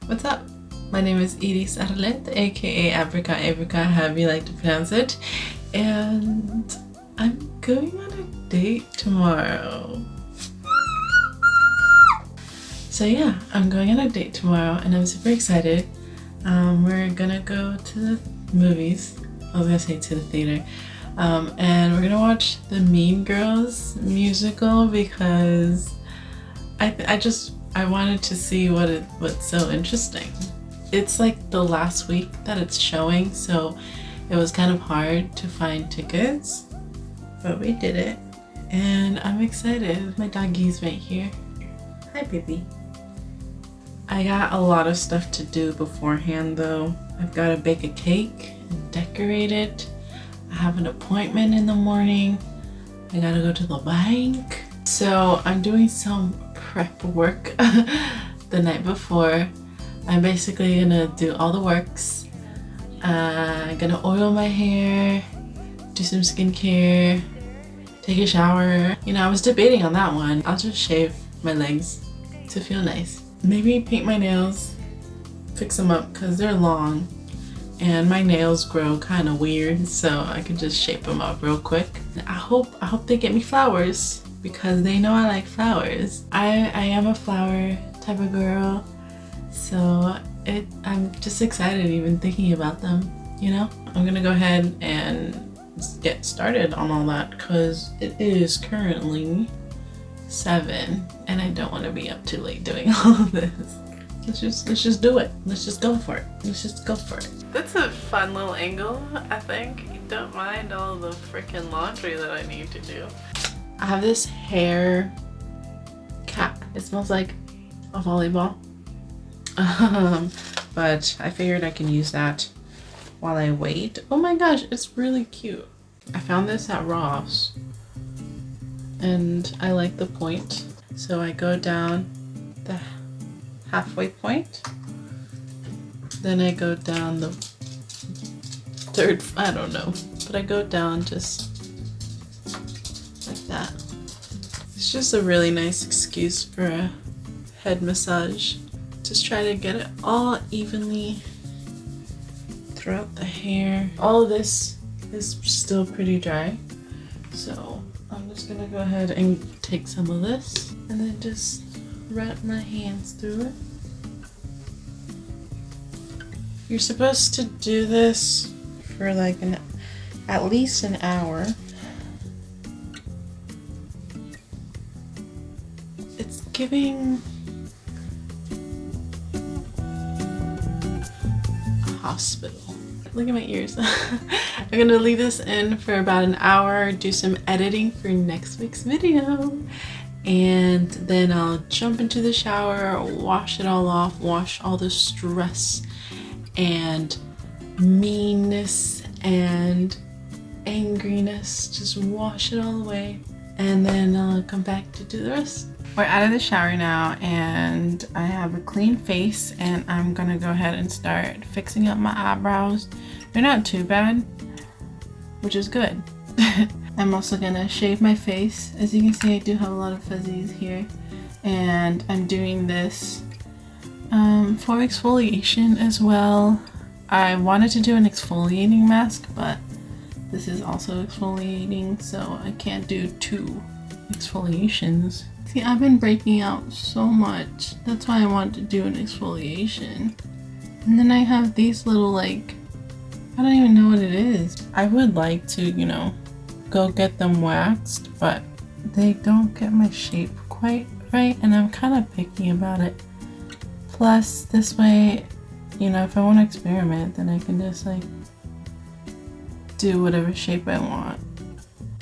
What's up? My name is Iris Arlette, aka Apricot, however you like to pronounce it, and I'm going on a date tomorrow. So yeah, I'm going on a date tomorrow and I'm super excited. We're gonna go to the movies. I was gonna say to the theater. And we're gonna watch the Mean Girls musical because I wanted to see what's so interesting. It's like the last week that it's showing, so it was kind of hard to find tickets, but we did it, and I'm excited. My doggy's right here. Hi, baby. I got a lot of stuff to do beforehand though. I've got to bake a cake and decorate it. I have an appointment in the morning. I gotta go to the bank. So I'm doing some prep work the night before. I'm basically gonna do all the works. I'm gonna oil my hair, do some skincare, take a shower. You know, I was debating on that one. I'll just shave my legs to feel nice. Maybe paint my nails, fix them up because they're long and my nails grow kind of weird, so I could just shape them up real quick. I hope they get me flowers because they know I like flowers. I am a flower type of girl, so I'm just excited even thinking about them, you know? I'm gonna go ahead and get started on all that because it is currently 7 and I don't want to be up too late doing all of this. Let's just do it. Let's just go for it. Let's just go for it. That's a fun little angle, I think. You don't mind all the freaking laundry that I need to do. I have this hair cap. It smells like a volleyball. But I figured I can use that while I wait. Oh my gosh, it's really cute. I found this at Ross and I like the point. So I go down the halfway point, then I go down the third, I don't know, but I go down just like that. It's just a really nice excuse for a head massage. Just try to get it all evenly throughout the hair. All of this is still pretty dry, so I'm just gonna go ahead and take some of this and then just wrap my hands through it. You're supposed to do this for like at least an hour. It's giving a hospital. Look at my ears. I'm gonna leave this in for about an hour, do some editing for next week's video, and then I'll jump into the shower, wash it all off, wash all the stress and meanness and angriness, just wash it all away, and then I'll come back to do the rest. We're out of the shower now and I have a clean face, and I'm gonna go ahead and start fixing up my eyebrows. They're not too bad, which is good. I'm also gonna shave my face. As you can see, I do have a lot of fuzzies here, and I'm doing this for exfoliation as well. I wanted to do an exfoliating mask, but this is also exfoliating, so I can't do 2 exfoliations. See, I've been breaking out so much. That's why I wanted to do an exfoliation. And then I have these little, like, I don't even know what it is. I would like to, you know, go get them waxed, but they don't get my shape quite right, and I'm kind of picky about it. Plus, this way, you know, if I want to experiment, then I can just like do whatever shape I want.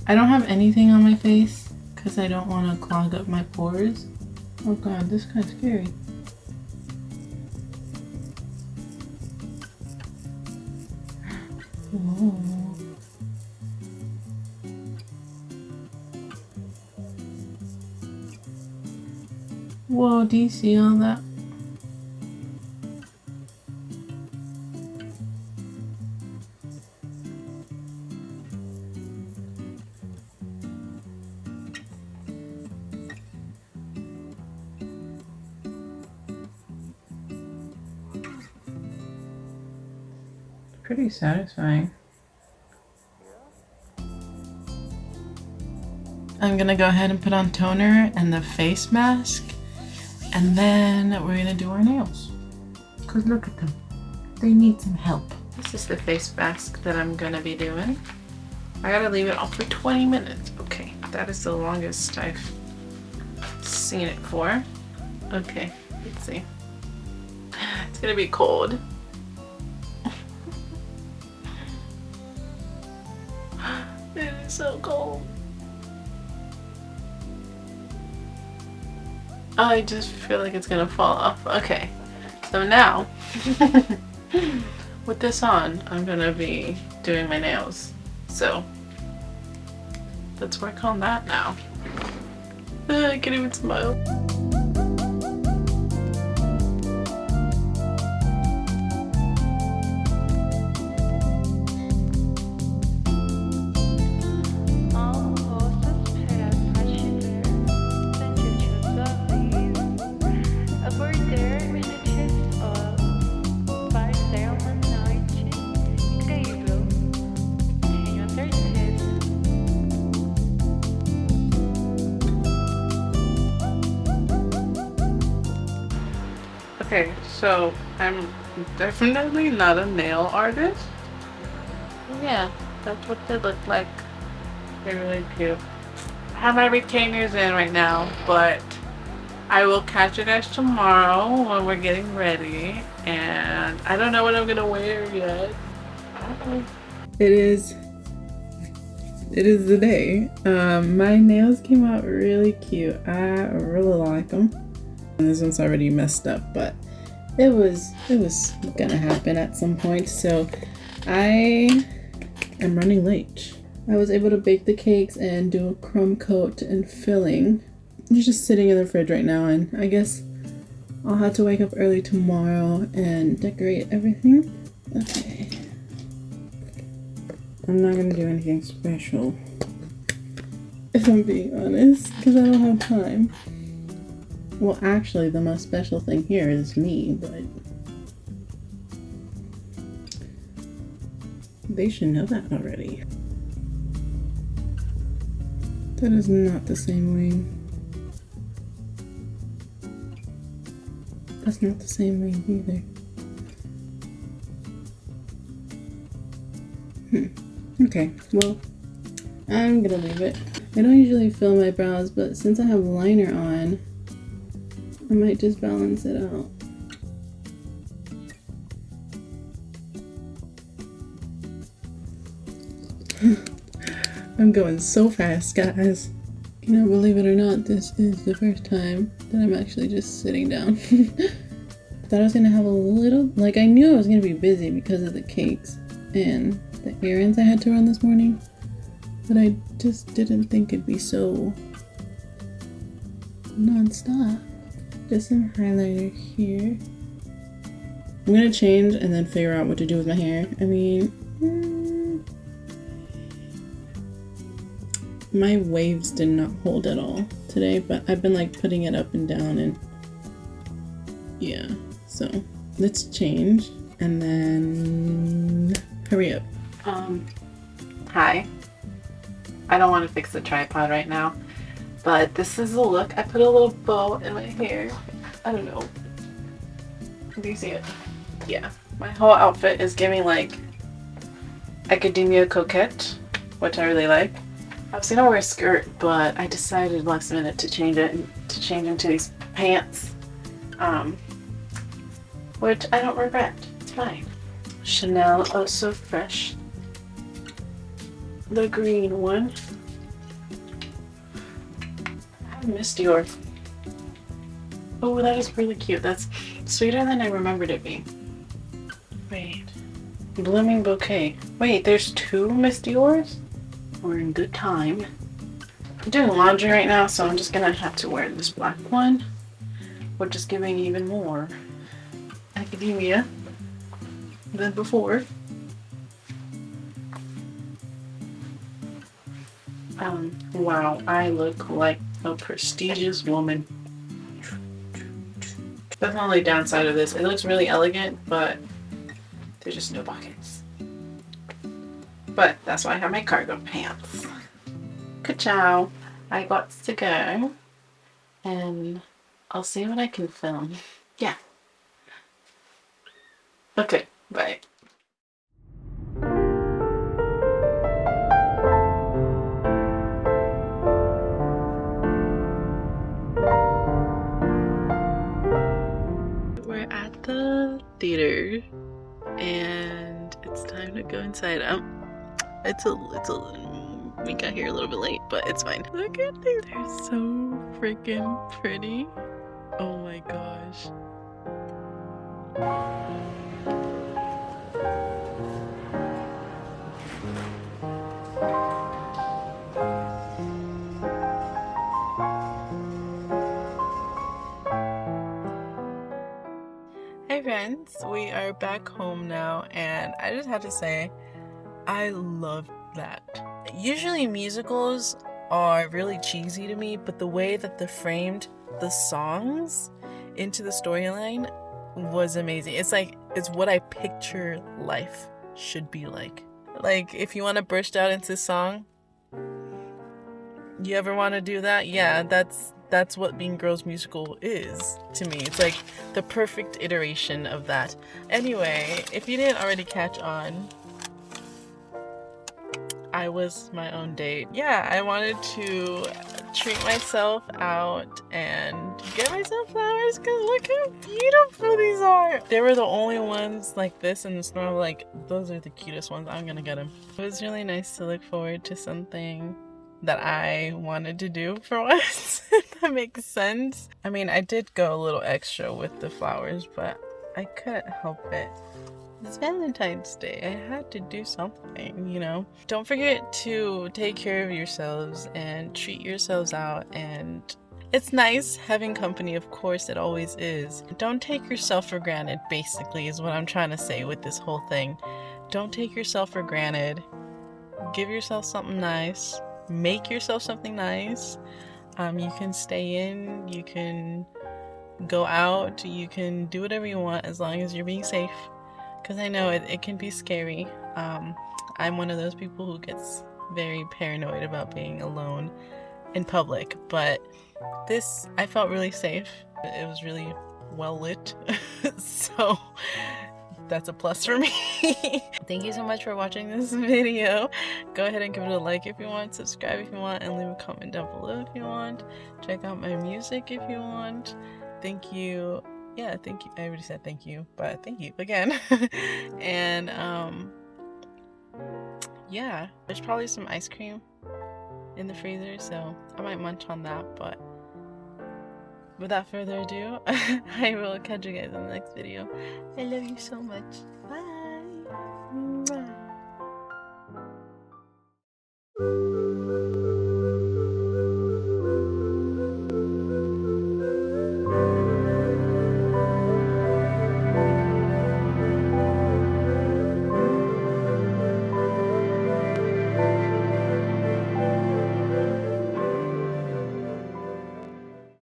I don't have anything on my face because I don't want to clog up my pores. Oh god, this is kind of scary. Whoa. Whoa, do you see all that? pretty satisfying. I'm gonna go ahead and put on toner and the face mask, and then we're gonna do our nails. Cause look at them, they need some help. This is the face mask that I'm gonna be doing. I gotta leave it off for 20 minutes. Okay, that is the longest I've seen it for. Okay, let's see. It's gonna be cold. It is so cold. I just feel like it's gonna fall off. Okay, so now with this on, I'm gonna be doing my nails. So let's work on that now. I can't even smile. Okay, so I'm definitely not a nail artist. Yeah, that's what they look like. They're really cute. I have my retainers in right now, but I will catch you guys tomorrow when we're getting ready. And I don't know what I'm gonna wear yet. It is the day. My nails came out really cute. I really like them. And this one's already messed up, but it was gonna happen at some point. So I am running late. I was able to bake the cakes and do a crumb coat and filling. It's just sitting in the fridge right now, and I guess I'll have to wake up early tomorrow and decorate everything. Okay. I'm not gonna do anything special, if I'm being honest, because I don't have time. Well, actually, the most special thing here is me, but they should know that already. That is not the same wing. That's not the same wing either. Okay, well, I'm gonna leave it. I don't usually fill my brows, but since I have liner on, I might just balance it out. I'm going so fast, guys. You know, believe it or not, this is the first time that I'm actually just sitting down. I thought I was gonna have a little, like, I knew I was gonna be busy because of the cakes and the errands I had to run this morning, but I just didn't think it'd be so non-stop. Just some highlighter here. I'm gonna change and then figure out what to do with my hair. I mean, my waves did not hold at all today, but I've been like putting it up and down, and yeah, so let's change and then hurry up. Hi. I don't want to fix the tripod right now, but this is the look. I put a little bow in my hair. I don't know. Do you see it? Yeah. My whole outfit is giving like academia coquette, which I really like. I was gonna wear a skirt, but I decided last minute to change into these pants, which I don't regret. It's fine. Chanel Oh So Fresh, the green one. I missed yours. Oh, that is really cute. That's sweeter than I remembered it being. Wait, Blooming Bouquet. Wait, there's two Miss Dior's? We're in good time. I'm doing laundry right now, so I'm just gonna have to wear this black one, which is giving even more academia than before. Wow, I look like a prestigious woman. That's the only downside of this. It looks really elegant, but there's just no pockets. But that's why I have my cargo pants. Ka-chow. I got to go, and I'll see what I can film. Yeah. Okay, bye. We're at the theater, and it's time to go inside. We got here a little bit late, but it's fine. Look at these, they're so freaking pretty. Oh my gosh. Hey friends, we are back home now, and I just have to say, I love that. Usually musicals are really cheesy to me, but the way that they framed the songs into the storyline was amazing. It's what I picture life should be like. Like, if you want to burst out into song, you ever want to do that? Yeah, that's what Mean Girls musical is to me. It's like the perfect iteration of that. Anyway, if you didn't already catch on, I was my own date. Yeah, I wanted to treat myself out and get myself flowers because look how beautiful these are. They were the only ones like this in the store. I'm like, those are the cutest ones. I'm gonna get them. It was really nice to look forward to something that I wanted to do for once. If that makes sense. I mean, I did go a little extra with the flowers, but I couldn't help it. It's Valentine's Day. I had to do something, you know. Don't forget to take care of yourselves and treat yourselves out. And it's nice having company, of course, it always is. Don't take yourself for granted, basically, is what I'm trying to say with this whole thing. Don't take yourself for granted. Give yourself something nice. Make yourself something nice. You can stay in, you can go out, you can do whatever you want as long as you're being safe. Because I know it can be scary. I'm one of those people who gets very paranoid about being alone in public, but this, I felt really safe. It was really well lit, so that's a plus for me. Thank you so much for watching this video. Go ahead and give it a like if you want, subscribe if you want, and leave a comment down below if you want. Check out my music if you want. Thank you. Yeah, thank you. I already said thank you, but thank you again. And yeah, there's probably some ice cream in the freezer, so I might munch on that. But without further ado, I will catch you guys in the next video. I love you so much. Bye.